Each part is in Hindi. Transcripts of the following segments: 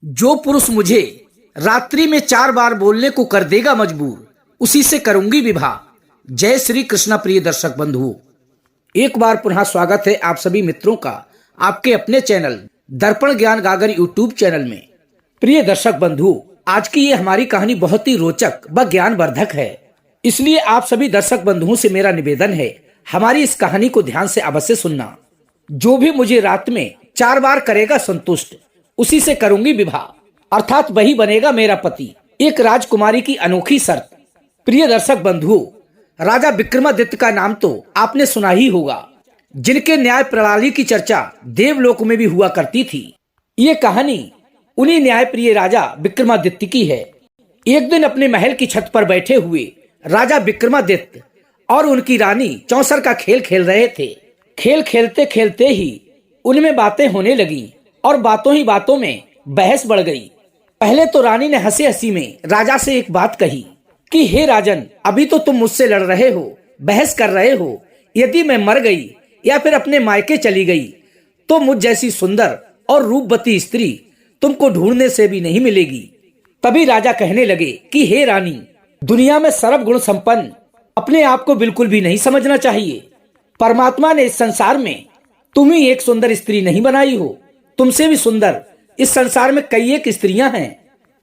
जो पुरुष मुझे रात्रि में 4 बार बोलने को कर देगा मजबूर, उसी से करूंगी विवाह। जय श्री कृष्णा। प्रिय दर्शक बंधुओं, एक बार पुनः स्वागत है आप सभी मित्रों का आपके अपने चैनल दर्पण ज्ञान गागर यूट्यूब चैनल में। प्रिय दर्शक बंधुओं, आज की ये हमारी कहानी बहुत ही रोचक व ज्ञानवर्धक है, इसलिए आप सभी दर्शक बंधुओं से मेरा निवेदन है हमारी इस कहानी को ध्यान से अवश्य सुनना। जो भी मुझे रात में 4 बार करेगा संतुष्ट, उसी से करूंगी विवाह, अर्थात वही बनेगा मेरा पति। एक राजकुमारी की अनोखी शर्त। प्रिय दर्शक बंधुओं, राजा विक्रमादित्य का नाम तो आपने सुना ही होगा, जिनके न्याय प्रणाली की चर्चा देवलोक में भी हुआ करती थी। ये कहानी उन्हीं न्याय प्रिय राजा विक्रमादित्य की है। एक दिन अपने महल की छत पर बैठे हुए राजा विक्रमादित्य और उनकी रानी चौसर का खेल खेल रहे थे। खेल खेलते खेलते ही उनमें बातें होने लगी और बातों ही बातों में बहस बढ़ गई। पहले तो रानी ने हंसी हंसी में राजा से एक बात कही कि हे राजन, अभी तो तुम मुझसे लड़ रहे हो, बहस कर रहे हो। यदि मैं मर गई या फिर अपने मायके चली गई तो मुझ जैसी सुंदर और रूपवती स्त्री तुमको ढूंढने से भी नहीं मिलेगी। तभी राजा कहने लगे कि हे रानी, दुनिया में सर्व गुण संपन्न अपने आप को बिल्कुल भी नहीं समझना चाहिए। परमात्मा ने इस संसार में तुम ही एक सुंदर स्त्री नहीं बनाई हो, तुमसे भी सुंदर इस संसार में कई एक स्त्रियां हैं।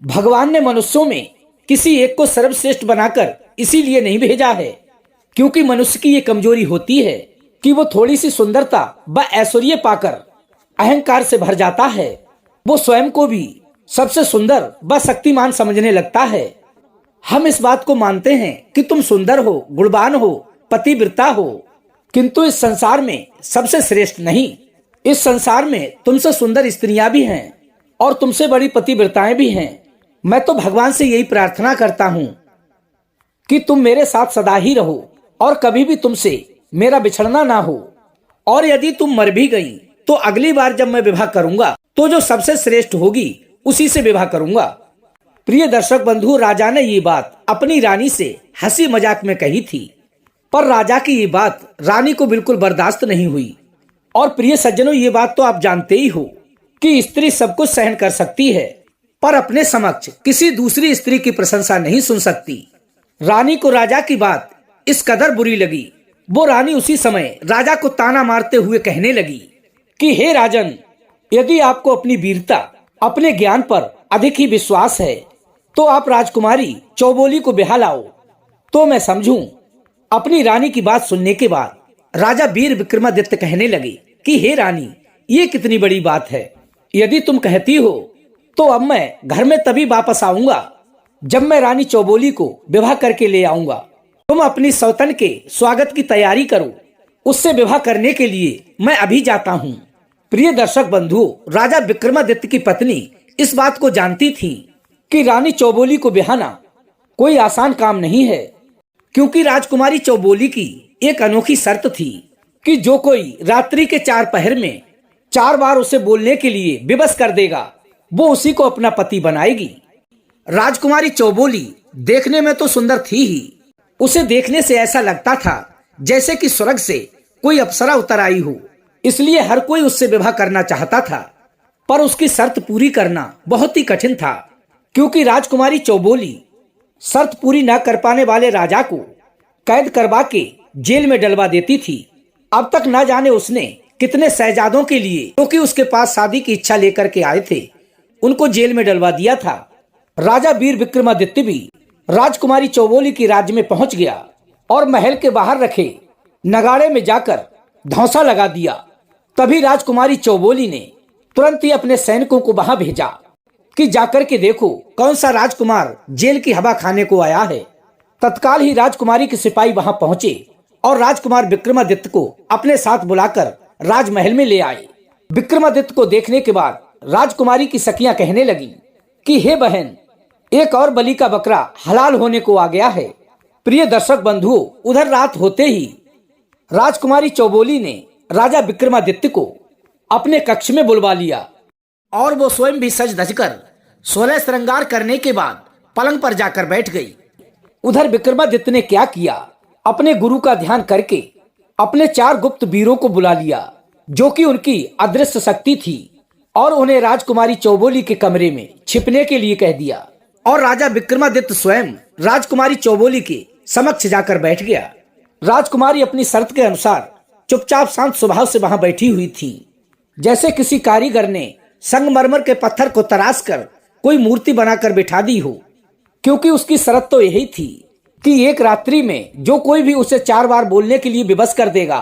भगवान ने मनुष्यों में किसी एक को सर्वश्रेष्ठ बनाकर इसीलिए नहीं भेजा है क्योंकि मनुष्य की ये कमजोरी होती है कि वो थोड़ी सी सुंदरता व ऐश्वर्य पाकर अहंकार से भर जाता है। वो स्वयं को भी सबसे सुंदर व शक्तिमान समझने लगता है। हम इस बात को मानते हैं कि तुम सुंदर हो, गुणवान हो, पतिव्रता हो, किंतु इस संसार में सबसे श्रेष्ठ नहीं। इस संसार में तुमसे सुंदर स्त्रियां भी हैं और तुमसे बड़ी पतिव्रताएं भी हैं। मैं तो भगवान से यही प्रार्थना करता हूँ कि तुम मेरे साथ सदा ही रहो और कभी भी तुमसे मेरा बिछड़ना ना हो। और यदि तुम मर भी गई तो अगली बार जब मैं विवाह करूंगा तो जो सबसे श्रेष्ठ होगी उसी से विवाह करूंगा। प्रिय दर्शक बंधु, राजा ने ये बात अपनी रानी से हंसी मजाक में कही थी, पर राजा की ये बात रानी को बिल्कुल बर्दाश्त नहीं हुई। और प्रिय सज्जनों, ये बात तो आप जानते ही हो कि स्त्री सब कुछ सहन कर सकती है, पर अपने समक्ष किसी दूसरी स्त्री की प्रशंसा नहीं सुन सकती। रानी को राजा की बात इस कदर बुरी लगी, वो रानी उसी समय राजा को ताना मारते हुए कहने लगी कि हे राजन, यदि आपको अपनी वीरता, अपने ज्ञान पर अधिक ही विश्वास है तो आप राजकुमारी चौबोली को ब्याह लाओ तो मैं समझूं। अपनी रानी की बात सुनने के बाद राजा वीर विक्रमादित्य कहने लगे कि हे रानी, ये कितनी बड़ी बात है। यदि तुम कहती हो तो अब मैं घर में तभी वापस आऊंगा जब मैं रानी चौबोली को विवाह करके ले आऊंगा। तुम अपनी सौतन के स्वागत की तैयारी करो, उससे विवाह करने के लिए मैं अभी जाता हूँ। प्रिय दर्शक बंधुओं, राजा विक्रमादित्य की पत्नी इस बात को जानती थी कि रानी चौबोली को ब्याहना कोई आसान काम नहीं है, क्योंकि राजकुमारी चौबोली की एक अनोखी शर्त थी कि जो कोई रात्रि के 4 पहर में 4 बार उसे बोलने के लिए विवश कर देगा वो उसी को अपना पति बनाएगी। राजकुमारी चौबोली देखने में तो सुंदर थी ही, उसे देखने से ऐसा लगता था जैसे कि स्वर्ग से कोई अप्सरा उतर आई हो, इसलिए हर कोई उससे विवाह करना चाहता था। पर उसकी शर्त पूरी करना बहुत ही कठिन था, क्योंकि राजकुमारी चौबोली शर्त पूरी न कर पाने वाले राजा को कैद करवा के जेल में डलवा देती थी। अब तक न जाने उसने कितने शहजादों के लिए, क्योंकि उसके पास शादी की इच्छा लेकर के आए थे, उनको जेल में डलवा दिया था। राजा वीर विक्रमादित्य भी राजकुमारी चौबोली की राज्य में पहुंच गया और महल के बाहर रखे नगाड़े में जाकर धौंसा लगा दिया। तभी राजकुमारी चौबोली ने तुरंत ही अपने सैनिकों को वहां भेजा कि जाकर के देखो कौन सा राजकुमार जेल की हवा खाने को आया है। तत्काल ही राजकुमारी के सिपाही वहां पहुंचे और राजकुमार विक्रमादित्य को अपने साथ बुलाकर राजमहल में ले आए। विक्रमादित्य को देखने के बाद राजकुमारी की सखियां कहने लगी कि हे बहन, एक और बलि का बकरा हलाल होने को आ गया है। प्रिय दर्शक बंधुओं, उधर रात होते ही राजकुमारी चौबोली ने राजा विक्रमादित्य को अपने कक्ष में बुलवा लिया और वो स्वयं भी सज धजकर 16 श्रृंगार करने के बाद पलंग पर जाकर बैठ गई। उधर विक्रमादित्य ने क्या किया, अपने गुरु का ध्यान करके अपने 4 गुप्त वीरों को बुला लिया, जो कि उनकी अदृश्य शक्ति थी। और उन्हें राजकुमारी चौबोली के कमरे में छिपने के लिए कह दिया और राजा विक्रमादित्य स्वयं राजकुमारी चौबोली के समक्ष जाकर बैठ गया। राजकुमारी अपनी शर्त के अनुसार चुपचाप शांत स्वभाव से वहां बैठी हुई थी, जैसे किसी कारीगर ने संगमरमर के पत्थर को तराश कर कोई मूर्ति बनाकर बिठा दी हो, क्योंकि उसकी शर्त तो यही थी कि एक रात्रि में जो कोई भी उसे 4 बार बोलने के लिए विवश कर देगा,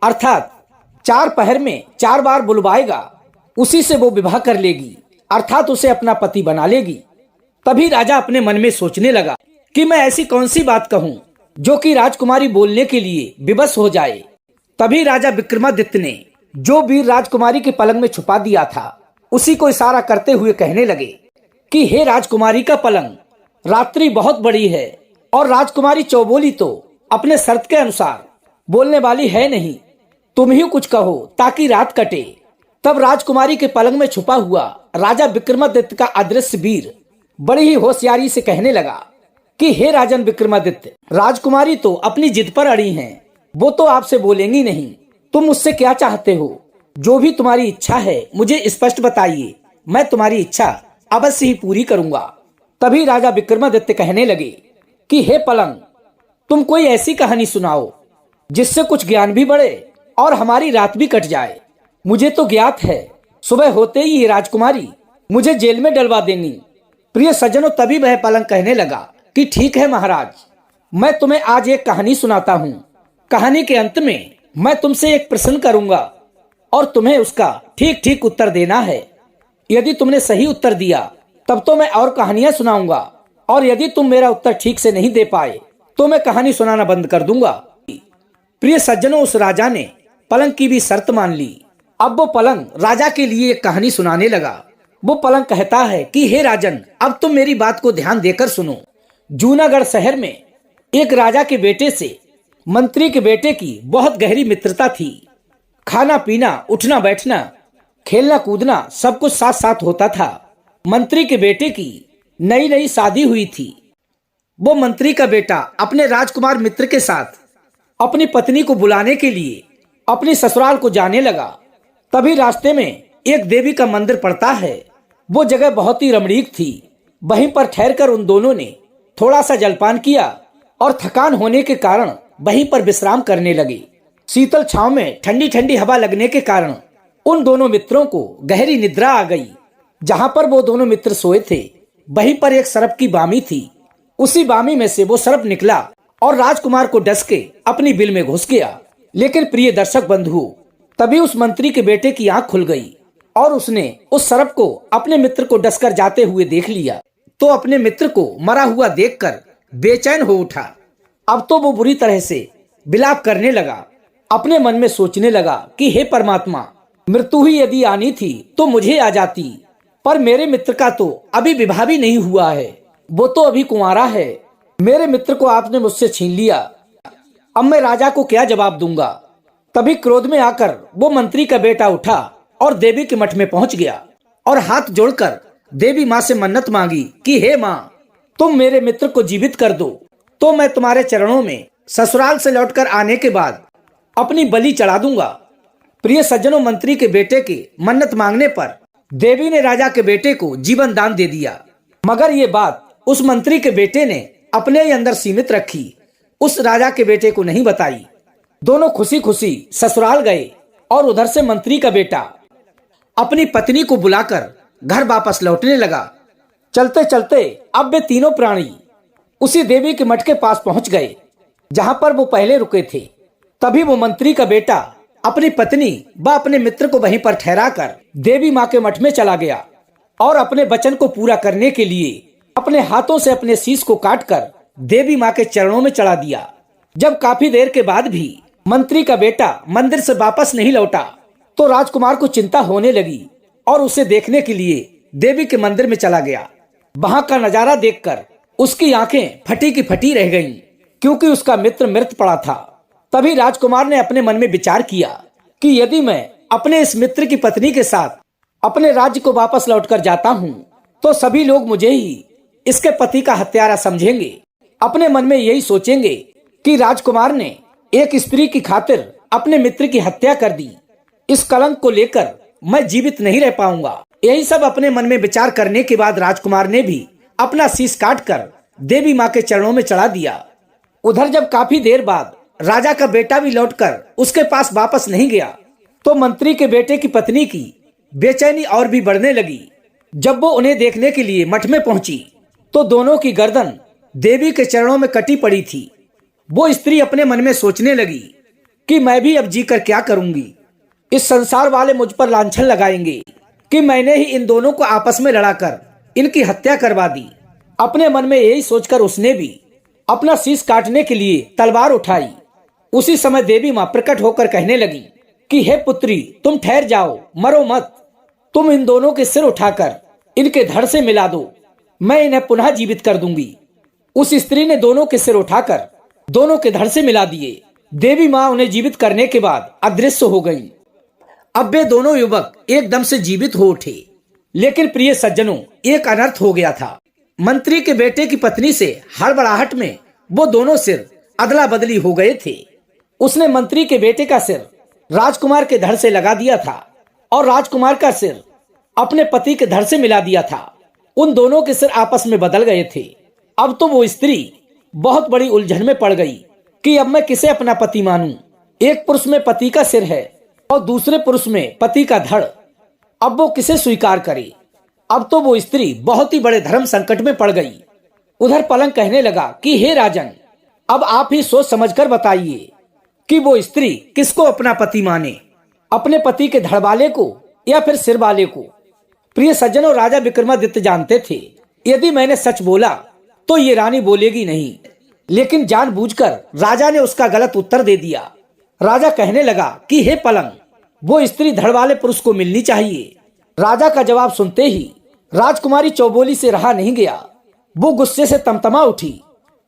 अर्थात 4 पहर में 4 बार बुलवाएगा, उसी से वो विवाह कर लेगी, अर्थात उसे अपना पति बना लेगी। तभी राजा अपने मन में सोचने लगा कि मैं ऐसी कौन सी बात कहूं जो कि राजकुमारी बोलने के लिए विवश हो जाए। तभी राजा विक्रमादित्य ने जो वीर राजकुमारी के पलंग में छुपा दिया था उसी को इशारा करते हुए कहने लगे कि हे राजकुमारी का पलंग, रात्रि बहुत बड़ी है और राजकुमारी चौबोली तो अपने शर्त के अनुसार बोलने वाली है नहीं, तुम ही कुछ कहो ताकि रात कटे। तब राजकुमारी के पलंग में छुपा हुआ राजा विक्रमादित्य का अदृश्य वीर बड़ी ही होशियारी से कहने लगा कि हे राजन विक्रमादित्य, राजकुमारी तो अपनी जिद पर अड़ी हैं, वो तो आपसे बोलेंगी नहीं, तुम मुझसे क्या चाहते हो? जो भी तुम्हारी इच्छा है मुझे स्पष्ट बताइए, मैं तुम्हारी इच्छा अवश्य ही पूरी करूंगा। तभी राजा विक्रमादित्य कहने लगे कि हे पलंग, तुम कोई ऐसी कहानी सुनाओ जिससे कुछ ज्ञान भी बढ़े और हमारी रात भी कट जाए। मुझे तो ज्ञात है सुबह होते ही ये राजकुमारी मुझे जेल में डलवा देंगी। प्रिय सज्जनों, तभी वह पलंग कहने लगा कि ठीक है महाराज, मैं तुम्हें आज एक कहानी सुनाता हूँ। कहानी के अंत में मैं तुमसे एक प्रश्न करूंगा और तुम्हें उसका ठीक ठीक उत्तर देना है। यदि तुमने सही उत्तर दिया तब तो मैं और कहानियां सुनाऊंगा, और यदि तुम मेरा उत्तर ठीक से नहीं दे पाए तो मैं कहानी सुनाना बंद कर दूंगा। प्रिय सज्जनों, उस राजा ने पलंग की भी शर्त मान ली। अब वो पलंग राजा के लिए एक कहानी सुनाने लगा। वो पलंग कहता है कि हे राजन, अब तुम मेरी बात को ध्यान देकर सुनो। जूनागढ़ शहर में एक राजा के बेटे से मंत्री के बेटे की बहुत गहरी मित्रता थी। खाना पीना, उठना बैठना, खेलना कूदना सब कुछ साथ साथ होता था। मंत्री के बेटे की नई नई शादी हुई थी। वो मंत्री का बेटा अपने राजकुमार मित्र के साथ अपनी पत्नी को बुलाने के लिए अपनी ससुराल को जाने लगा। तभी रास्ते में एक देवी का मंदिर पड़ता है। वो जगह बहुत ही रमणीक थी। वहीं पर ठहरकर उन दोनों ने थोड़ा सा जलपान किया और थकान होने के कारण वहीं पर विश्राम करने लगे। शीतल छांव में ठंडी ठंडी हवा लगने के कारण उन दोनों मित्रों को गहरी निद्रा आ गई। जहां पर वो दोनों मित्र सोए थे वहीं पर एक सर्प की बामी थी। उसी बामी में से वो सर्प निकला और राजकुमार को डस के अपनी बिल में घुस गया। लेकिन प्रिय दर्शक बंधुओं, तभी उस मंत्री के बेटे की आंख खुल गई और उसने उस सर्प को अपने मित्र को डसकर जाते हुए देख लिया, तो अपने मित्र को मरा हुआ देखकर बेचैन हो उठा। अब तो वो बुरी तरह से विलाप करने लगा। अपने मन में सोचने लगा कि हे परमात्मा, मृत्यु ही यदि आनी थी तो मुझे आ जाती, पर मेरे मित्र का तो अभी विवाह भी नहीं हुआ है, वो तो अभी कुंवारा है। मेरे मित्र को आपने मुझसे छीन लिया, अब मैं राजा को क्या जवाब दूंगा। तभी क्रोध में आकर वो मंत्री का बेटा उठा और देवी के मठ में पहुंच गया और हाथ जोड़कर देवी माँ से मन्नत मांगी कि हे माँ, तुम मेरे मित्र को जीवित कर दो तो मैं तुम्हारे चरणों में ससुराल से लौटकर आने के बाद अपनी बलि चढ़ा दूंगा। प्रिय सज्जनों, मंत्री के बेटे के मन्नत मांगने पर देवी ने राजा के बेटे को जीवन दान दे दिया। मगर ये बात उस मंत्री के बेटे ने अपने ही अंदर सीमित रखी, उस राजा के बेटे को नहीं बताई। दोनों खुशी खुशी ससुराल गए और उधर से मंत्री का बेटा अपनी पत्नी को बुलाकर घर वापस लौटने लगा। चलते चलते अब वे तीनों प्राणी उसी देवी के मठ के पास पहुंच गए जहां पर वो पहले रुके थे। तभी वो मंत्री का बेटा अपनी पत्नी व अपने मित्र को वहीं पर ठहराकर देवी माँ के मठ में चला गया और अपने वचन को पूरा करने के लिए अपने हाथों से अपने शीश को काटकर देवी माँ के चरणों में चढ़ा दिया। जब काफी देर के बाद भी मंत्री का बेटा मंदिर से वापस नहीं लौटा तो राजकुमार को चिंता होने लगी और उसे देखने के लिए देवी के मंदिर में चला गया। वहां का नजारा देखकर उसकी आंखें फटी की फटी रह गईं, क्योंकि उसका मित्र मृत पड़ा था। तभी राजकुमार ने अपने मन में विचार किया कि यदि मैं अपने इस मित्र की पत्नी के साथ अपने राज्य को वापस लौटकर जाता हूँ तो सभी लोग मुझे ही इसके पति का हत्यारा समझेंगे। अपने मन में यही सोचेंगे कि राजकुमार ने एक स्त्री की खातिर अपने मित्र की हत्या कर दी। इस कलंक को लेकर मैं जीवित नहीं रह पाऊंगा। यही सब अपने मन में विचार करने के बाद राजकुमार ने भी अपना शीश काटकर देवी माँ के चरणों में चढ़ा दिया। उधर जब काफी देर बाद राजा का बेटा भी लौटकर उसके पास वापस नहीं गया तो मंत्री के बेटे की पत्नी की बेचैनी और भी बढ़ने लगी। जब वो उन्हें देखने के लिए मठ में पहुंची तो दोनों की गर्दन देवी के चरणों में कटी पड़ी थी। वो स्त्री अपने मन में सोचने लगी कि मैं भी अब जीकर क्या करूंगी। इस संसार वाले मुझ पर लांछन लगाएंगे कि मैंने ही इन दोनों को आपस में लड़ाकर इनकी हत्या करवा दी। अपने मन में यही सोचकर उसने भी अपना शीश काटने के लिए तलवार उठाई। उसी समय देवी माँ प्रकट होकर कहने लगी कि हे पुत्री, तुम ठहर जाओ, मरो मत। तुम इन दोनों के सिर उठाकर इनके धड़ से मिला दो, मैं इन्हें पुनः जीवित कर दूंगी। उस स्त्री ने दोनों के सिर उठाकर दोनों के धड़ से मिला दिए। देवी माँ उन्हें जीवित करने के बाद अदृश्य हो गईं। अब वे दोनों युवक एकदम से जीवित हो उठे। लेकिन प्रिय सज्जनों, एक अनर्थ हो गया था। मंत्री के बेटे की पत्नी से हड़बड़ाहट में वो दोनों सिर अदला बदली हो गए थे। उसने मंत्री के बेटे का सिर राजकुमार के धड़ से लगा दिया था और राजकुमार का सिर अपने पति के धड़ से मिला दिया था। उन दोनों के सिर आपस में बदल गए थे। अब तो वो स्त्री बहुत बड़ी उलझन में पड़ गई कि अब मैं किसे अपना पति मानूं। एक पुरुष में पति का सिर है और दूसरे पुरुष में पति का धड़। अब वो किसे स्वीकार करे। अब तो वो स्त्री बहुत ही बड़े धर्म संकट में पड़ गई। उधर पलंग कहने लगा कि हे राजन, अब आप ही सोच समझकर बताइए कि वो स्त्री किसको अपना पति माने, अपने पति के धड़ वाले को या फिर सिर वाले को। प्रिय सज्जनों, राजा विक्रमादित्य जानते थे यदि मैंने सच बोला तो ये रानी बोलेगी नहीं, लेकिन जानबूझकर राजा ने उसका गलत उत्तर दे दिया। राजा कहने लगा कि हे पलंग, वो स्त्री धड़ वाले पुरुष को मिलनी चाहिए। राजा का जवाब सुनते ही राजकुमारी चौबोली से रहा नहीं गया। वो गुस्से से तमतमा उठी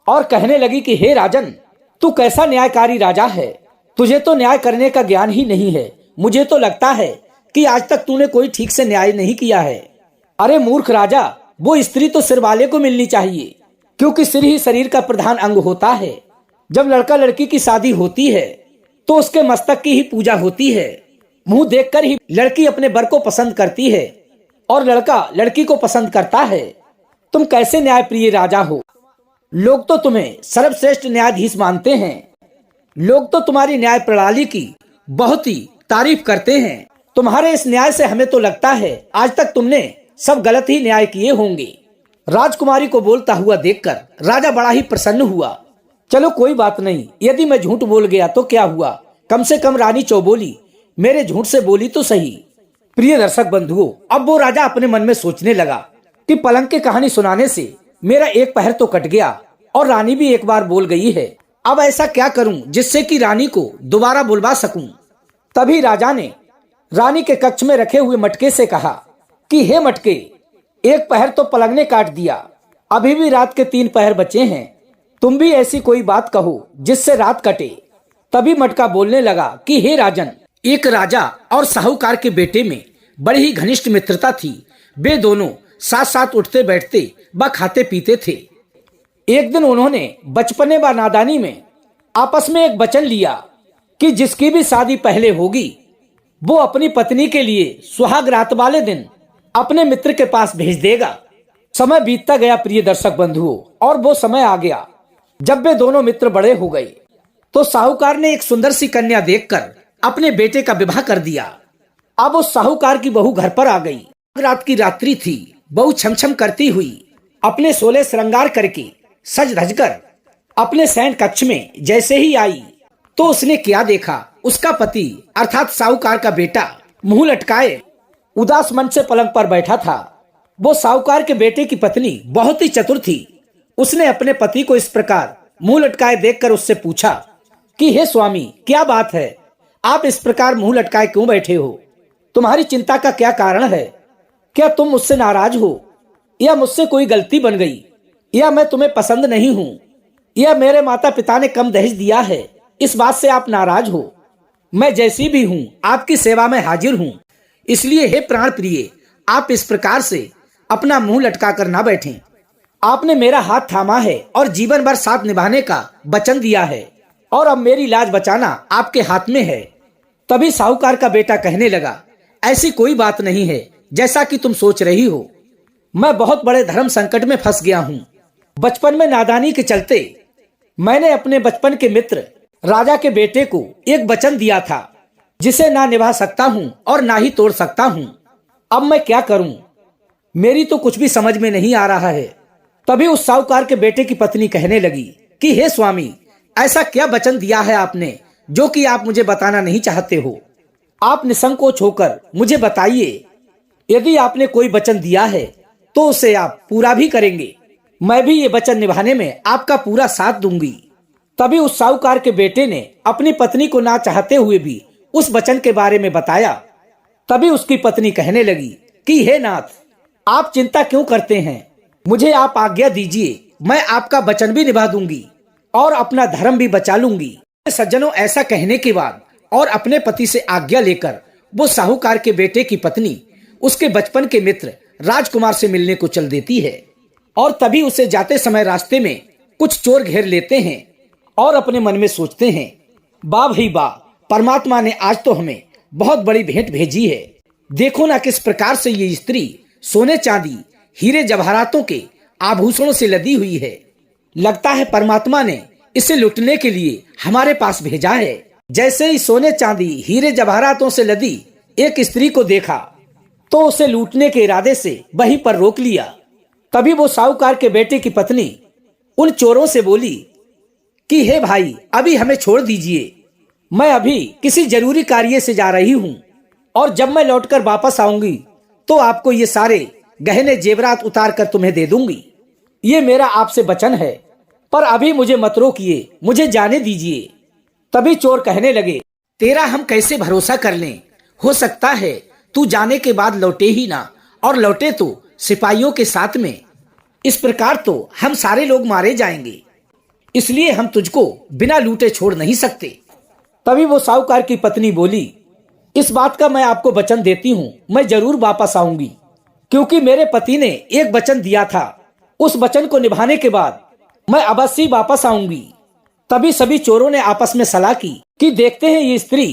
और कहने लगी कि हे राजन, तू कैसा न्यायकारी राजा है, तुझे तो न्याय करने का ज्ञान ही नहीं है। मुझे तो लगता है कि आज तक तूने कोई ठीक से न्याय नहीं किया है। अरे मूर्ख राजा, वो स्त्री तो सिर वाले को मिलनी चाहिए, क्योंकि सिर ही शरीर का प्रधान अंग होता है। जब लड़का लड़की की शादी होती है तो उसके मस्तक की ही पूजा होती है। मुंह देखकर ही लड़की अपने वर को पसंद करती है और लड़का लड़की को पसंद करता है। तुम कैसे न्यायप्रिय राजा हो। लोग तो तुम्हें सर्वश्रेष्ठ न्यायाधीश मानते हैं। लोग तो तुम्हारी न्याय प्रणाली की बहुत ही तारीफ करते हैं। तुम्हारे इस न्याय से हमें तो लगता है आज तक तुमने सब गलत ही न्याय किए होंगे। राजकुमारी को बोलता हुआ देखकर राजा बड़ा ही प्रसन्न हुआ। चलो कोई बात नहीं, यदि मैं झूठ बोल गया तो क्या हुआ, कम से कम रानी चौबोली मेरे झूठ से बोली तो सही। प्रिय दर्शक बंधुओं, अब वो राजा अपने मन में सोचने लगा कि पलंग की कहानी सुनाने से मेरा एक पहर तो कट गया और रानी भी एक बार बोल गई है। अब ऐसा क्या करूं जिससे कि रानी को दोबारा बुलवा सकूं। तभी राजा ने रानी के कक्ष में रखे हुए मटके से कहा कि हे मटके, एक पहर तो पलंग ने काट दिया, अभी भी रात के 3 पहर बचे हैं। तुम भी ऐसी कोई बात कहो जिससे रात कटे। तभी मटका बोलने लगा कि हे राजन, एक राजा और साहूकार के बेटे में बड़ी ही घनिष्ठ मित्रता थी। वे दोनों साथ साथ उठते बैठते व खाते पीते थे। एक दिन उन्होंने बचपने व नादानी में आपस में एक वचन लिया कि जिसकी भी शादी पहले होगी वो अपनी पत्नी के लिए सुहाग रात वाले दिन अपने मित्र के पास भेज देगा। समय बीतता गया प्रिय दर्शक बंधुओं, और वो समय आ गया जब वे दोनों मित्र बड़े हो गए तो साहूकार ने एक सुंदर सी कन्या देखकर अपने बेटे का विवाह कर दिया। अब उस साहूकार की बहू घर पर आ गई। रात की रात्रि थी। बहू छमछम करती हुई अपने 16 श्रृंगार करके सज धज कर अपने शयन कक्ष में जैसे ही आई तो उसने क्या देखा, उसका पति अर्थात साहूकार का बेटा मुंह लटकाए उदास मन से पलंग पर बैठा था। वो साहूकार के बेटे की पत्नी बहुत ही चतुर थी। उसने अपने पति को इस प्रकार मुंह लटकाए देखकर उससे पूछा कि हे स्वामी, क्या बात है, आप इस प्रकार मुंह लटकाए क्यों बैठे हो? तुम्हारी चिंता का क्या कारण है? क्या तुम मुझसे नाराज हो, या मुझसे कोई गलती बन गई, या मैं तुम्हें पसंद नहीं हूँ, या मेरे माता पिता ने कम दहेज दिया है, इस बात से आप नाराज हो? मैं जैसी भी हूँ आपकी सेवा में हाजिर हूँ। इसलिए हे प्राण प्रिय, आप इस प्रकार से अपना मुंह लटका कर ना बैठें। आपने मेरा हाथ थामा है और जीवन भर साथ निभाने का वचन दिया है, और अब मेरी लाज बचाना आपके हाथ में है। तभी साहूकार का बेटा कहने लगा, ऐसी कोई बात नहीं है जैसा कि तुम सोच रही हो। मैं बहुत बड़े धर्म संकट में फंस गया हूँ। बचपन में नादानी के चलते मैंने अपने बचपन के मित्र राजा के बेटे को एक वचन दिया था, जिसे ना निभा सकता हूँ और ना ही तोड़ सकता हूँ। अब मैं क्या करूँ? मेरी तो कुछ भी समझ में नहीं आ रहा है। तभी उस साहूकार के बेटे की पत्नी कहने लगी कि हे स्वामी, ऐसा क्या वचन दिया है आपने जो कि आप मुझे बताना नहीं चाहते हो? आप निसंकोच होकर मुझे बताइए। यदि आपने कोई वचन दिया है तो उसे आप पूरा भी करेंगे। मैं भी ये वचन निभाने में आपका पूरा साथ दूंगी। तभी उस साहूकार के बेटे ने अपनी पत्नी को ना चाहते हुए भी उस वचन के बारे में बताया। तभी उसकी पत्नी कहने लगी कि हे नाथ, आप चिंता क्यों करते हैं? मुझे आप आज्ञा दीजिए, मैं आपका वचन भी निभा दूंगी और अपना धर्म भी बचा लूंगी। सज्जनों, ऐसा कहने के बाद और अपने पति से आज्ञा लेकर वो साहूकार के बेटे की पत्नी उसके बचपन के मित्र राजकुमार से मिलने को चल देती है। और तभी उसे जाते समय रास्ते में कुछ चोर घेर लेते हैं और अपने मन में सोचते हैं, वाह भाई वाह, परमात्मा ने आज तो हमें बहुत बड़ी भेंट भेजी है। देखो ना किस प्रकार से ये स्त्री सोने चांदी हीरे जवाहरातों के आभूषणों से लदी हुई है। लगता है परमात्मा ने इसे लूटने के लिए हमारे पास भेजा है। जैसे ही सोने चांदी हीरे जवाहरातों से लदी एक स्त्री को देखा तो उसे लूटने के इरादे से वहीं पर रोक लिया। तभी वो साहूकार के बेटे की पत्नी उन चोरों से बोली कि हे भाई, अभी हमें छोड़ दीजिए, मैं अभी किसी जरूरी कार्य से जा रही हूँ और जब मैं लौटकर वापस आऊंगी तो आपको ये सारे गहने जेवरात उतार कर तुम्हें दे दूंगी। ये मेरा आपसे वचन है, पर अभी मुझे मत रोकिए, मुझे जाने दीजिए। तभी चोर कहने लगे, तेरा हम कैसे भरोसा कर लें? हो सकता है तू जाने के बाद लौटे ही ना, और लौटे तो सिपाहियों के साथ में। इस प्रकार तो हम सारे लोग मारे जाएंगे, इसलिए हम तुझको बिना लूटे छोड़ नहीं सकते। तभी वो साहूकार की पत्नी बोली, इस बात का मैं आपको वचन देती हूँ, मैं जरूर वापस आऊंगी, क्योंकि मेरे पति ने एक वचन दिया था। उस वचन को निभाने के बाद मैं अवश्य ही वापस आऊंगी। तभी सभी चोरों ने आपस में सलाह की कि देखते हैं ये स्त्री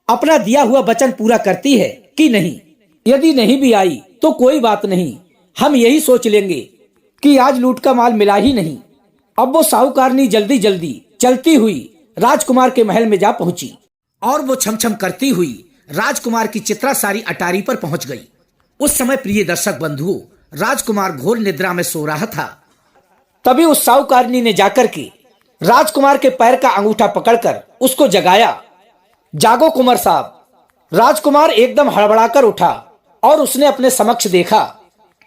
अपना दिया हुआ वचन पूरा करती है कि नहीं। यदि नहीं भी आई तो कोई बात नहीं, हम यही सोच लेंगे कि आज लूट का माल मिला ही नहीं। अब वो साहूकारनी जल्दी जल्दी चलती हुई राजकुमार के महल में जा पहुंची और वो छमछम करती हुई राजकुमार की चित्रा सारी अटारी पर पहुंच गई। उस समय प्रिय दर्शक बंधुओं, राजकुमार घोर निद्रा में सो रहा था। तभी उस साहूकारनी ने जाकर के राजकुमार के पैर का अंगूठा पकड़कर उसको जगाया। जागो कुंवर साहब। राजकुमार एकदम हड़बड़ाकर उठा और उसने अपने समक्ष देखा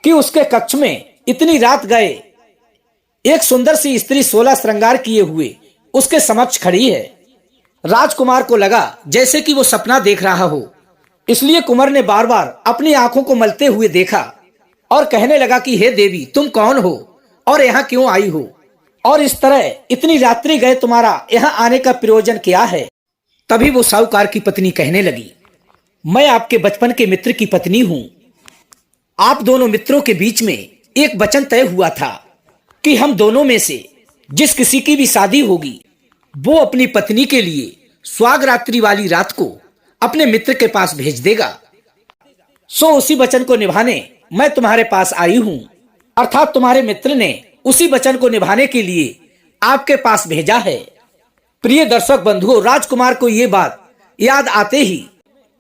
कि उसके कक्ष में इतनी रात गए एक सुंदर सी स्त्री 16 श्रृंगार किए हुए उसके समक्ष खड़ी है। राजकुमार को लगा जैसे कि वो सपना देख रहा हो, इसलिए कुंवर ने बार बार अपनी आंखों को मलते हुए देखा और कहने लगा कि हे देवी, तुम कौन हो और यहाँ क्यों आई हो, और इस तरह इतनी रात्रि गए तुम्हारा यहाँ आने का प्रयोजन क्या है? तभी वो साहूकार की पत्नी कहने लगी, मैं आपके बचपन के मित्र की पत्नी हूँ। आप दोनों मित्रों के बीच में एक वचन तय हुआ था कि हम दोनों में से जिस किसी की भी शादी होगी वो अपनी पत्नी के लिए सुहाग रात्रि वाली रात को अपने मित्र के पास भेज देगा। सो उसी वचन को निभाने मैं तुम्हारे पास आई हूँ, अर्थात तुम्हारे मित्र ने उसी वचन को निभाने के लिए आपके पास भेजा है। प्रिय दर्शक बंधुओं, राजकुमार को ये बात याद आते ही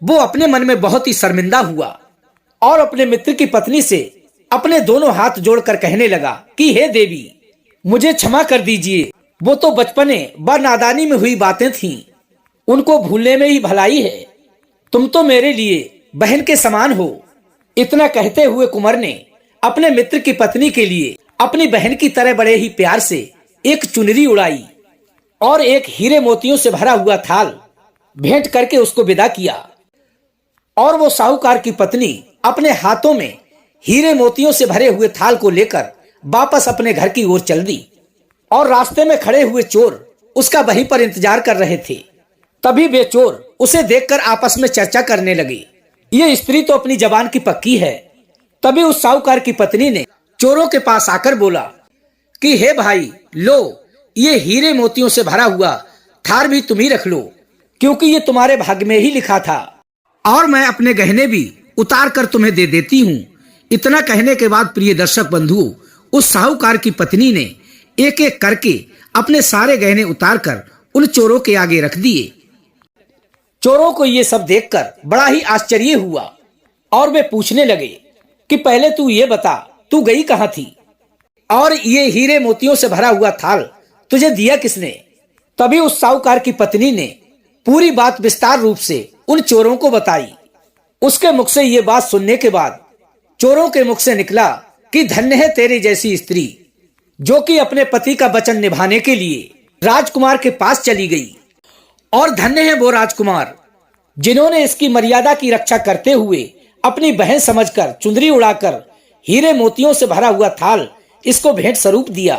वो अपने मन में बहुत ही शर्मिंदा हुआ और अपने मित्र की पत्नी से अपने दोनों हाथ जोड़कर कहने लगा कि हे देवी, मुझे क्षमा कर दीजिए, वो तो बचपने व नादानी में हुई बातें थीं, उनको भूलने में ही भलाई है। तुम तो मेरे लिए बहन के समान हो। इतना कहते हुए कुंवर ने अपने मित्र की पत्नी के लिए अपनी बहन की तरह बड़े ही प्यार से एक चुनरी उड़ाई और एक हीरे मोतियों से भरा हुआ थाल भेंट करके उसको विदा किया। और वो साहूकार की पत्नी अपने हाथों में हीरे मोतियों से भरे हुए थाल को लेकर वापस अपने घर की ओर चल दी और रास्ते में खड़े हुए चोर उसका वहीं पर इंतजार कर रहे थे। तभी वे चोर उसे देखकर आपस में चर्चा करने लगे, ये स्त्री तो अपनी जबान की पक्की है। तभी उस साहूकार की पत्नी ने चोरों के पास आकर बोला कि हे भाई, लो ये हीरे मोतियों से भरा हुआ थार भी तुम ही रख लो, क्योंकि ये तुम्हारे भाग्य में ही लिखा था और मैं अपने गहने भी उतार कर तुम्हें दे देती हूँ। इतना कहने के बाद प्रिय दर्शक बंधुओं, उस साहूकार की पत्नी ने एक एक करके अपने सारे गहने उतार कर उन चोरों के आगे रख दिए। चोरों को ये सब देखकर बड़ा ही आश्चर्य हुआ और वे पूछने लगे कि पहले तू ये बता, तू गई कहाँ थी और ये हीरे मोतियों से भरा हुआ थाल तुझे दिया किसने? तभी उस साहूकार की पत्नी ने पूरी बात विस्तार रूप से उन चोरों को बताई। उसके मुख से ये बात सुनने के बाद चोरों के मुख से निकला कि धन्य है तेरी जैसी स्त्री, जो कि अपने पति का वचन निभाने के लिए राजकुमार के पास चली गई, और धन्य है वो राजकुमार जिन्होंने इसकी मर्यादा की रक्षा करते हुए अपनी बहन समझकर चुंदरी उड़ाकर हीरे मोतियों से भरा हुआ थाल इसको भेंट स्वरूप दिया।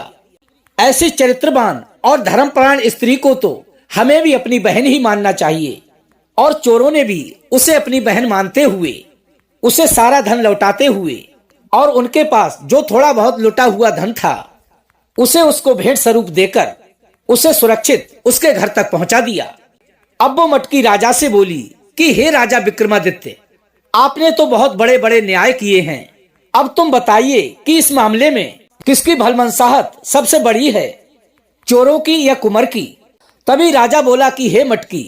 ऐसी चरित्रवान और धर्मपरायण स्त्री को तो हमें भी अपनी बहन ही मानना चाहिए। और चोरों ने भी उसे अपनी बहन मानते हुए उसे सारा धन लौटाते हुए और उनके पास जो थोड़ा बहुत लुटा हुआ धन था उसे उसको भेंट स्वरूप देकर उसे सुरक्षित उसके घर तक पहुंचा दिया। अब वो मटकी राजा से बोली कि हे राजा विक्रमादित्य, आपने तो बहुत बड़े बड़े न्याय किए हैं। अब तुम बताइए कि इस मामले में किसकी भलमनसाहत सबसे बड़ी है, चोरों की या कुंवर की? तभी राजा बोला कि हे मटकी,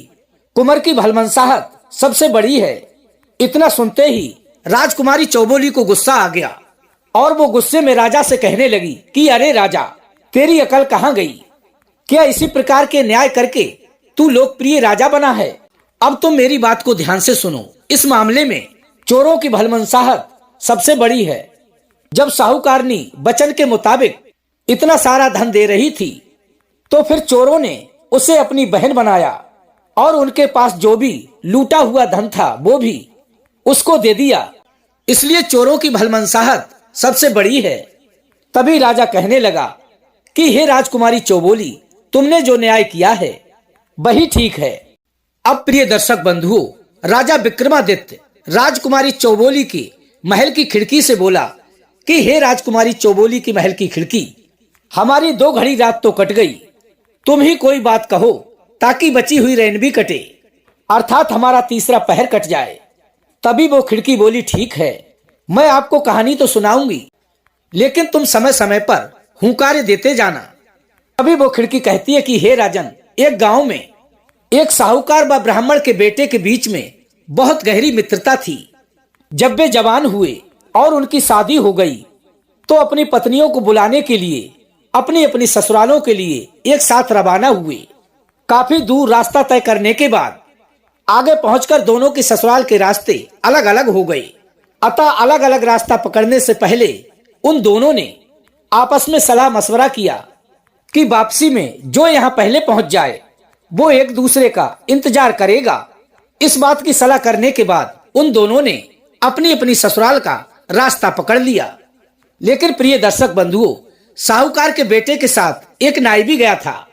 कुंवर की भलमनसाहत सबसे बड़ी है। इतना सुनते ही राजकुमारी चौबोली को गुस्सा आ गया और वो गुस्से में राजा से कहने लगी कि अरे राजा, तेरी अकल कहाँ गई? क्या इसी प्रकार के न्याय करके तू लोकप्रिय राजा बना है? अब तुम मेरी बात को ध्यान से सुनो। इस मामले में चोरों की भलमनसाहत सबसे बड़ी है। जब साहूकारनी वचन के मुताबिक इतना सारा धन दे रही थी तो फिर चोरों ने उसे अपनी बहन बनाया और उनके पास जो भी लूटा हुआ धन था वो भी उसको दे दिया। इसलिए चोरों की भलमनसाहत सबसे बड़ी है। तभी राजा कहने लगा कि हे राजकुमारी चौबोली, तुमने जो न्याय किया है वही ठीक है। अब प्रिय दर्शक बंधुओं, राजा विक्रमादित्य राजकुमारी चौबोली के महल की खिड़की से बोला कि हे राजकुमारी चौबोली की महल की खिड़की, हमारी 2 घड़ी रात तो कट गई, तुम ही कोई बात कहो ताकि बची हुई रैन भी कटे, अर्थात हमारा तीसरा पहर कट जाए। तभी वो खिड़की बोली ठीक है, मैं आपको कहानी तो सुनाऊंगी, लेकिन तुम समय समय पर हुंकारे देते जाना। तभी वो खिड़की कहती है कि हे राजन, एक गांव में एक साहूकार व ब्राह्मण के बेटे के बीच में बहुत गहरी मित्रता थी। जब वे जवान हुए और उनकी शादी हो गई तो अपनी पत्नियों को बुलाने के लिए अपनी अपनी ससुरालों के लिए एक साथ रवाना हुए। काफी दूर रास्ता तय करने के बाद आगे पहुंचकर दोनों के ससुराल के रास्ते अलग अलग हो गए। अतः अलग अलग रास्ता पकड़ने से पहले उन दोनों ने आपस में सलाह मशवरा किया कि वापसी में जो यहाँ पहले पहुंच जाए वो एक दूसरे का इंतजार करेगा। इस बात की सलाह करने के बाद उन दोनों ने अपनी अपनी ससुराल का रास्ता पकड़ लिया। लेकिन प्रिय दर्शक बंधुओं, साहूकार के बेटे के साथ एक नाई भी गया था।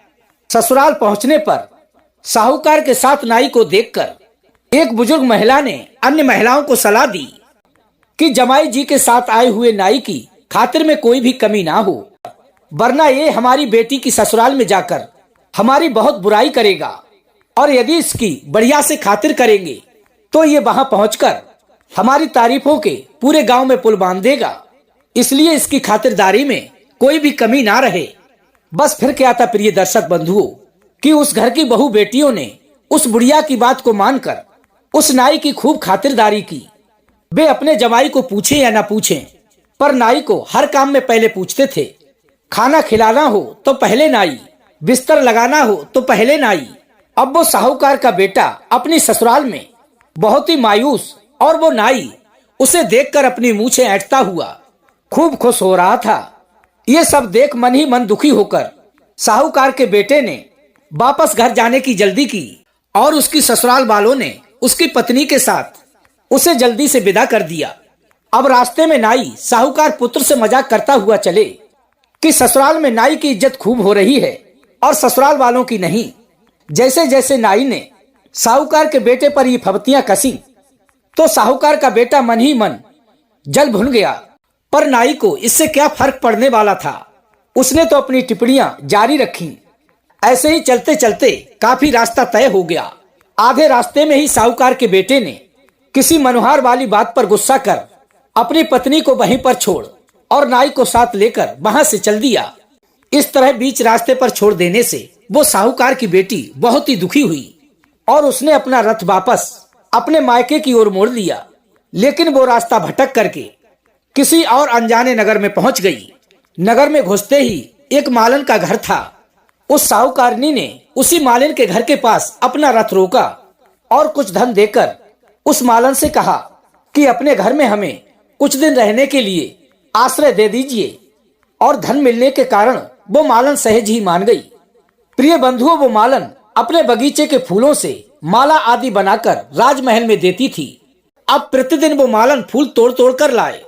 ससुराल पहुंचने पर साहूकार के साथ नाई को देखकर एक बुजुर्ग महिला ने अन्य महिलाओं को सलाह दी कि जमाई जी के साथ आए हुए नाई की खातिर में कोई भी कमी ना हो, वरना ये हमारी बेटी की ससुराल में जाकर हमारी बहुत बुराई करेगा, और यदि इसकी बढ़िया से खातिर करेंगे तो ये वहां पहुंचकर हमारी तारीफों के पूरे गांव में पुल बांध देगा। इसलिए इसकी खातिरदारी में कोई भी कमी ना रहे। बस फिर क्या था प्रिय दर्शक बंधुओं कि उस घर की बहू बेटियों ने उस बुढ़िया की बात को मानकर उस नाई की खूब खातिरदारी की। वे अपने जमाई को पूछे या ना पूछे, पर नाई को हर काम में पहले पूछते थे। खाना खिलाना हो तो पहले नाई, बिस्तर लगाना हो तो पहले नाई। अब वो साहूकार का बेटा अपनी ससुराल में बहुत ही मायूस और वो नाई उसे देखकर अपनी मूछें ऐंठता हुआ खूब खुश हो रहा था। ये सब देख मन ही मन दुखी होकर साहूकार के बेटे ने वापस घर जाने की जल्दी की और उसकी ससुराल वालों ने उसकी पत्नी के साथ उसे जल्दी से विदा कर दिया। अब रास्ते में नाई साहूकार पुत्र से मजाक करता हुआ चले कि ससुराल में नाई की इज्जत खूब हो रही है और ससुराल वालों की नहीं। जैसे जैसे नाई ने साहूकार के बेटे पर ये फबतियां कसी तो साहूकार का बेटा मन ही मन जल भुन गया, पर नाई को इससे क्या फर्क पड़ने वाला था। उसने तो अपनी टिप्पणियां जारी रखी। ऐसे ही चलते चलते काफी रास्ता तय हो गया। आधे रास्ते में ही साहूकार के बेटे ने किसी मनोहार वाली बात पर गुस्सा कर अपनी पत्नी को वहीं पर छोड़ और नाई को साथ लेकर वहां से चल दिया। इस तरह बीच रास्ते पर छोड़ देने से वो साहूकार की बेटी बहुत ही दुखी हुई और उसने अपना रथ वापस अपने मायके की ओर मोड़ लिया। लेकिन वो रास्ता भटक करके किसी और अनजाने नगर में पहुंच गई। नगर में घुसते ही एक मालन का घर था। उस साहूकारनी ने उसी मालन के घर के पास अपना रथ रोका और कुछ धन देकर उस मालन से कहा कि अपने घर में हमें कुछ दिन रहने के लिए आश्रय दे दीजिए। और धन मिलने के कारण वो मालन सहज ही मान गई। प्रिय बंधुओं, वो मालन अपने बगीचे के फूलों से माला आदि बनाकर राजमहल में देती थी। अब प्रतिदिन वो मालन फूल तोड़ तोड़ कर लाए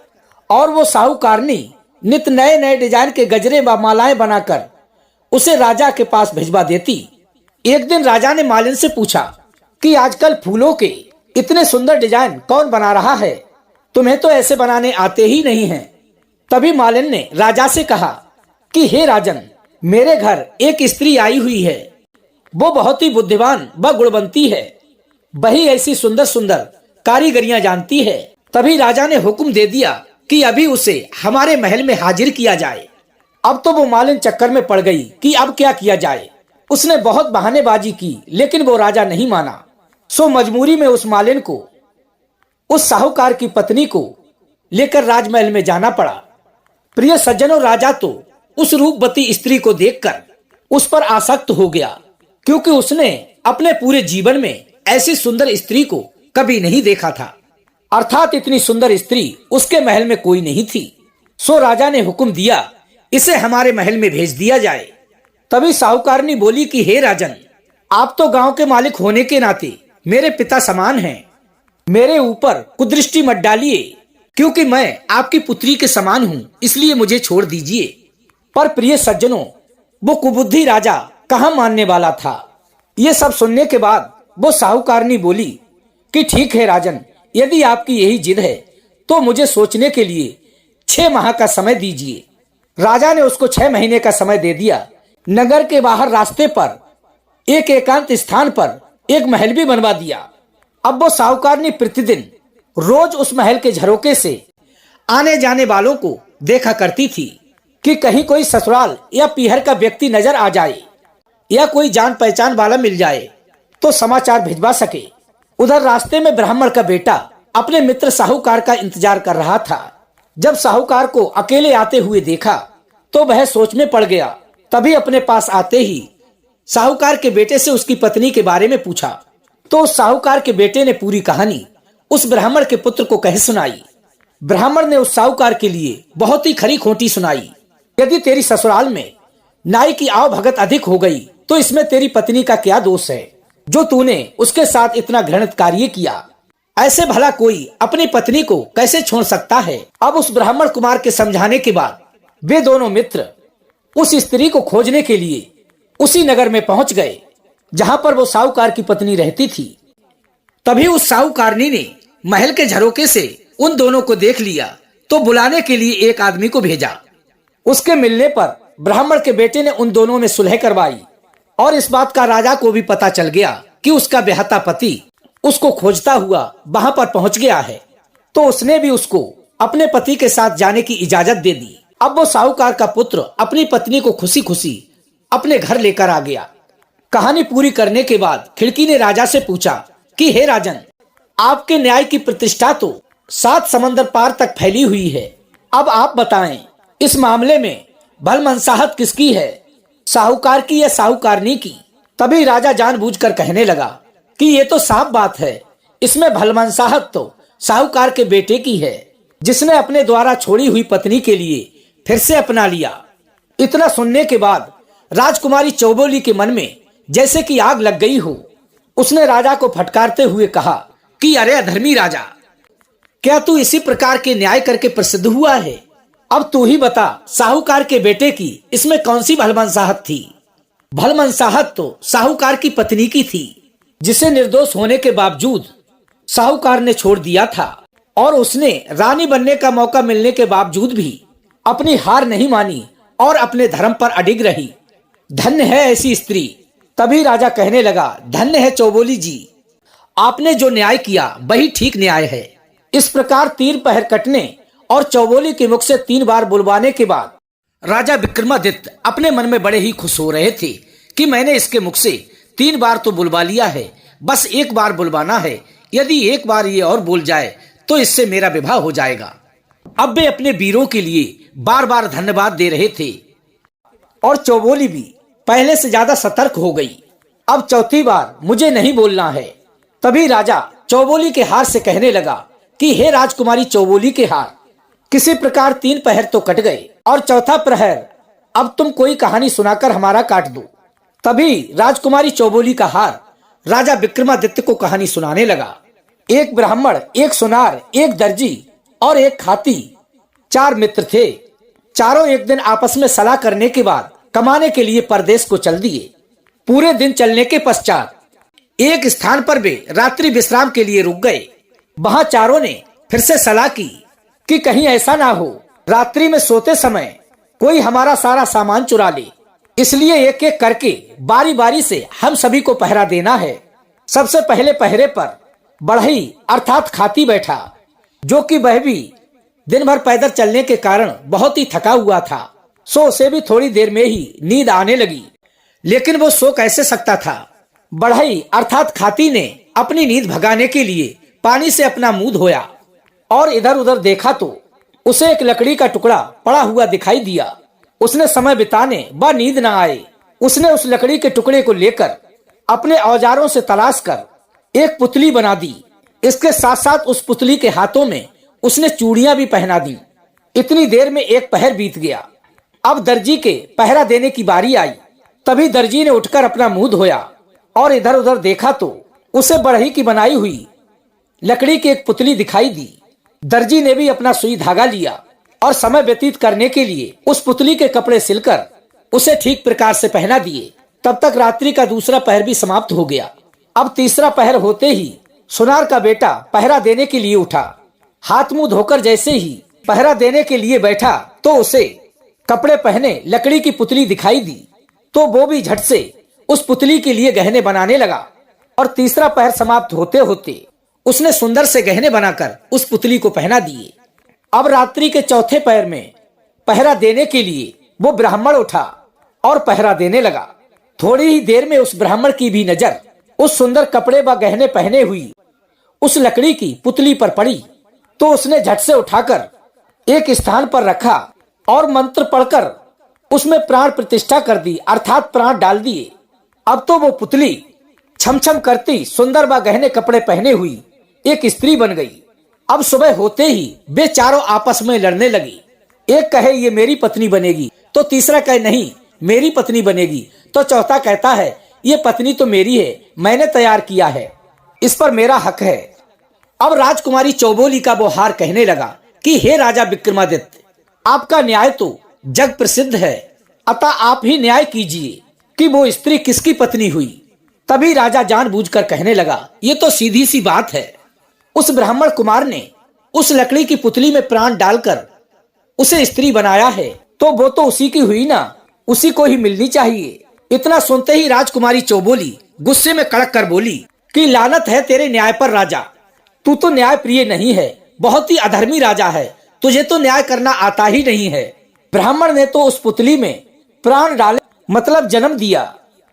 और वो साहूकारनी नित नए नए डिजाइन के गजरे व मालाएं बनाकर उसे राजा के पास भिजवा देती। एक दिन राजा ने मालिन से पूछा कि आजकल फूलों के इतने सुंदर डिजाइन कौन बना रहा है? तुम्हें तो ऐसे बनाने आते ही नहीं हैं। तभी मालिन ने राजा से कहा कि हे राजन, मेरे घर एक स्त्री आई हुई है। वो बहुत ही बुद्धिमान व गुणवंती है। वही ऐसी सुंदर सुंदर कारीगरियां जानती है। तभी राजा ने हुक्म दे दिया कि अभी उसे हमारे महल में हाजिर किया जाए। अब तो वो मालिन चक्कर में पड़ गई कि अब क्या किया जाए। उसने बहुत बहानेबाजी की, लेकिन वो राजा नहीं माना। सो मजबूरी में उस मालिन को उस साहूकार की पत्नी को लेकर राजमहल में जाना पड़ा। प्रिय सज्जनों, राजा तो उस रूपवती स्त्री को देखकर उस पर आसक्त हो गया, क्योंकि उसने अपने पूरे जीवन में ऐसी सुंदर स्त्री को कभी नहीं देखा था। अर्थात इतनी सुंदर स्त्री उसके महल में कोई नहीं थी। सो राजा ने हुक्म दिया, इसे हमारे महल में भेज दिया जाए। तभी साहूकारनी बोली कि हे राजन, आप तो गांव के मालिक होने के नाते मेरे पिता समान हैं। मेरे ऊपर कुदृष्टि मत डालिए, क्योंकि मैं आपकी पुत्री के समान हूँ, इसलिए मुझे छोड़ दीजिए। पर प्रिय सज्जनों, वो कुबुद्धि राजा कहाँ मानने वाला था। ये सब सुनने के बाद वो साहूकारनी बोली कि ठीक है राजन, यदि आपकी यही जिद है तो मुझे सोचने के लिए 6 माह का समय दीजिए। राजा ने उसको 6 महीने का समय दे दिया। नगर के बाहर रास्ते पर एक एकांत स्थान पर एक महल भी बनवा दिया। अब वो साहूकारनी प्रतिदिन रोज उस महल के झरोके से आने जाने वालों को देखा करती थी कि कहीं कोई ससुराल या पीहर का व्यक्ति नजर आ जाए या कोई जान पहचान वाला मिल जाए तो समाचार भिजवा सके। उधर रास्ते में ब्राह्मण का बेटा अपने मित्र साहूकार का इंतजार कर रहा था। जब साहूकार को अकेले आते हुए देखा तो वह सोच में पड़ गया। तभी अपने पास आते ही साहूकार के बेटे से उसकी पत्नी के बारे में पूछा तो उस साहूकार के बेटे ने पूरी कहानी उस ब्राह्मण के पुत्र को कह सुनाई। ब्राह्मण ने उस साहूकार के लिए बहुत ही खरी खोटी सुनाई। यदि तेरी ससुराल में नाई की आव भगत अधिक हो गई तो इसमें तेरी पत्नी का क्या दोष है, जो तूने उसके साथ इतना घृणित कार्य किया। ऐसे भला कोई अपनी पत्नी को कैसे छोड़ सकता है। अब उस ब्राह्मण कुमार के समझाने के बाद वे दोनों मित्र उस स्त्री को खोजने के लिए उसी नगर में पहुंच गए जहां पर वो साहूकार की पत्नी रहती थी। तभी उस साहूकारनी ने महल के झरोके से उन दोनों को देख लिया तो बुलाने के लिए एक आदमी को भेजा। उसके मिलने पर ब्राह्मण के बेटे ने उन दोनों में सुलह करवाई और इस बात का राजा को भी पता चल गया कि उसका ब्याहता पति उसको खोजता हुआ वहां पर पहुंच गया है। तो उसने भी उसको अपने पति के साथ जाने की इजाजत दे दी। अब वो साहूकार का पुत्र अपनी पत्नी को खुशी खुशी अपने घर लेकर आ गया। कहानी पूरी करने के बाद खिड़की ने राजा से पूछा कि हे राजन, आपके न्याय की प्रतिष्ठा तो 7 समंदर पार तक फैली हुई है। अब आप बताएं, इस मामले में भलमनसाहत किसकी है, साहूकार की या साहूकारनी की? तभी राजा जानबूझकर कहने लगा कि ये तो साफ बात है, इसमें भलमनसाहत तो साहूकार के बेटे की है, जिसने अपने द्वारा छोड़ी हुई पत्नी के लिए फिर से अपना लिया। इतना सुनने के बाद राजकुमारी चौबोली के मन में जैसे कि आग लग गई हो। उसने राजा को फटकारते हुए कहा कि अरे अधर्मी राजा, क्या तू इसी प्रकार के न्याय करके प्रसिद्ध हुआ है? अब तू ही बता, साहूकार के बेटे की इसमें कौन सी भलमनसाहत थी? भलमनसाहत तो साहूकार की पत्नी की थी, जिसे निर्दोष होने के बावजूद साहूकार ने छोड़ दिया था और उसने रानी बनने का मौका मिलने के बावजूद भी अपनी हार नहीं मानी और अपने धर्म पर अडिग रही। धन्य है ऐसी स्त्री। तभी राजा कहने लगा, धन्य है चौबोली जी, आपने जो न्याय किया वही ठीक न्याय है। इस प्रकार 3 पहर कटने और चौबोली के मुख से 3 बार बुलवाने के बाद राजा विक्रमादित्य अपने मन में बड़े ही खुश हो रहे थे कि मैंने इसके मुख से 3 बार तो बुलवा लिया है, बस 1 बार बुलवाना है। यदि 1 बार ये और बोल जाए तो इससे मेरा विवाह हो जाएगा। अब वे अपने वीरों के लिए बार बार धन्यवाद दे रहे थे और चौबोली भी पहले से ज्यादा सतर्क हो गई। अब चौथी बार मुझे नहीं बोलना है। तभी राजा चौबोली के हार से कहने लगा कि हे राजकुमारी चौबोली के हार, किसी प्रकार 3 पहर तो कट गए और चौथा प्रहर अब तुम कोई कहानी सुनाकर हमारा काट दो। तभी राजकुमारी चौबोली का हार राजा विक्रमादित्य को कहानी सुनाने लगा। एक ब्राह्मण, एक सुनार, एक दर्जी और एक खाती 4 मित्र थे। चारों एक दिन आपस में सलाह करने के बाद कमाने के लिए परदेश को चल दिए। पूरे दिन चलने के पश्चात एक स्थान पर वे रात्रि विश्राम के लिए रुक गए। वहां चारों ने फिर से सलाह की कि कहीं ऐसा ना हो रात्रि में सोते समय कोई हमारा सारा सामान चुरा ले, इसलिए एक एक करके बारी बारी से हम सभी को पहरा देना है। सबसे पहले पहरे पर बढ़ई अर्थात खाती बैठा, जो कि वह भी दिन भर पैदल चलने के कारण बहुत ही थका हुआ था। सो उसे भी थोड़ी देर में ही नींद आने लगी, लेकिन वो सो कैसे सकता था। बढ़ई अर्थात खाती ने अपनी नींद भगाने के लिए पानी से अपना मुंह धोया और इधर उधर देखा तो उसे एक लकड़ी का टुकड़ा पड़ा हुआ दिखाई दिया। उसने समय बिताने व नींद न आए, उसने उस लकड़ी के टुकड़े को लेकर अपने औजारों से तलाश कर एक पुतली बना दी। इसके साथ साथ उस पुतली के हाथों में उसने चूड़ियां भी पहना दी। इतनी देर में 1 पहर बीत गया। अब दर्जी के पहरा देने की बारी आई। तभी दर्जी ने उठकर अपना मुंह धोया और इधर उधर देखा तो उसे बढ़ई की बनाई हुई लकड़ी की एक पुतली दिखाई दी। दर्जी ने भी अपना सुई धागा लिया और समय व्यतीत करने के लिए उस पुतली के कपड़े सिलकर उसे ठीक प्रकार से पहना दिए। तब तक रात्रि का दूसरा पहर भी समाप्त हो गया। अब तीसरा पहर होते ही सुनार का बेटा पहरा देने के लिए उठा। हाथ मुंह धोकर जैसे ही पहरा देने के लिए बैठा तो उसे कपड़े पहने लकड़ी की पुतली दिखाई दी, तो वो भी झट से उस पुतली के लिए गहने बनाने लगा। और तीसरा पहर समाप्त होते होते उसने सुंदर से गहने बनाकर उस पुतली को पहना दिए। अब रात्रि के चौथे पहर में पहरा देने के लिए वो ब्राह्मण उठा और पहरा देने लगा। थोड़ी ही देर में उस ब्राह्मण की भी नजर उस सुंदर कपड़े व गहने पहने हुई उस लकड़ी की पुतली पर पड़ी, तो उसने झट से उठाकर एक स्थान पर रखा और मंत्र पढ़कर उसमें प्राण प्रतिष्ठा कर दी, अर्थात प्राण डाल दिए। अब तो वो पुतली छमछम करती सुंदर व गहने कपड़े पहने हुई एक स्त्री बन गई। अब सुबह होते ही वे चारों आपस में लड़ने लगी। एक कहे ये मेरी पत्नी बनेगी, तो तीसरा कहे नहीं मेरी पत्नी बनेगी, तो चौथा कहता है ये पत्नी तो मेरी है, मैंने तैयार किया है, इस पर मेरा हक है। अब राजकुमारी चौबोली का वो हार कहने लगा कि हे राजा विक्रमादित्य, आपका न्याय तो जग प्रसिद्ध है, अतः आप ही न्याय कीजिए कि वो स्त्री किसकी पत्नी हुई। तभी राजा जानबूझकर कहने लगा ये तो सीधी सी बात है, उस ब्राह्मण कुमार ने उस लकड़ी की पुतली में प्राण डालकर उसे स्त्री बनाया है, तो वो तो उसी की हुई ना, उसी को ही मिलनी चाहिए। इतना सुनते ही राजकुमारी चौबोली गुस्से में कड़क कर बोली कि लानत है तेरे न्याय पर राजा, तू तो न्याय प्रिय नहीं है, बहुत ही अधर्मी राजा है, तुझे तो न्याय करना आता ही नहीं है। ब्राह्मण ने तो उस पुतली में प्राण डाले मतलब जन्म दिया,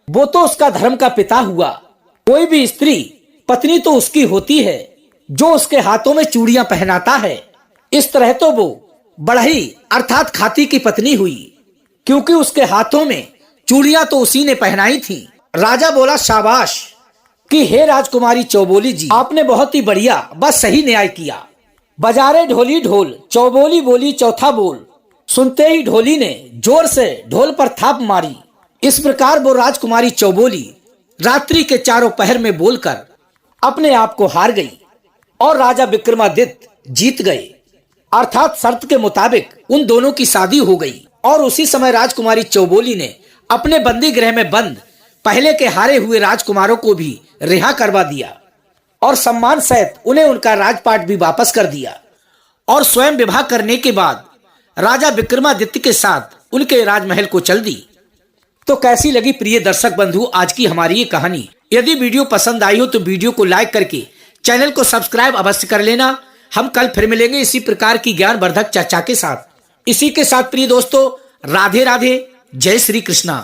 वो तो उसका धर्म का पिता हुआ। कोई भी स्त्री पत्नी तो उसकी होती है जो उसके हाथों में चूड़ियां पहनाता है। इस तरह तो वो बढ़ई अर्थात खाती की पत्नी हुई, क्योंकि उसके हाथों में चूड़ियां तो उसी ने पहनाई थी। राजा बोला शाबाश कि हे राजकुमारी चौबोली जी, आपने बहुत ही बढ़िया बस सही न्याय किया। बजारे ढोली ढोल, चौबोली बोली चौथा बोल। सुनते ही ढोली ने जोर से ढोल पर थाप मारी। इस प्रकार वो राजकुमारी चौबोली रात्रि के चारों पहर में बोलकर अपने आप को हार गई और राजा विक्रमादित्य जीत गए, अर्थात शर्त के मुताबिक उन दोनों की शादी हो गई। और उसी समय राजकुमारी चौबोली ने अपने बंदी गृह में बंद पहले के हारे हुए राजकुमारों को भी रिहा करवा दिया और सम्मान सहित उन्हें उनका राजपाट भी वापस कर दिया और स्वयं विवाह करने के बाद राजा विक्रमादित्य के साथ उनके राजमहल को चल दी। तो कैसी लगी प्रिय दर्शक बंधु आज की हमारी ये कहानी। यदि वीडियो पसंद आई हो तो वीडियो को लाइक करके चैनल को सब्सक्राइब अवश्य कर लेना। हम कल फिर मिलेंगे इसी प्रकार की ज्ञानवर्धक चर्चा के साथ। इसी के साथ प्रिय दोस्तों, राधे राधे, जय श्री कृष्णा।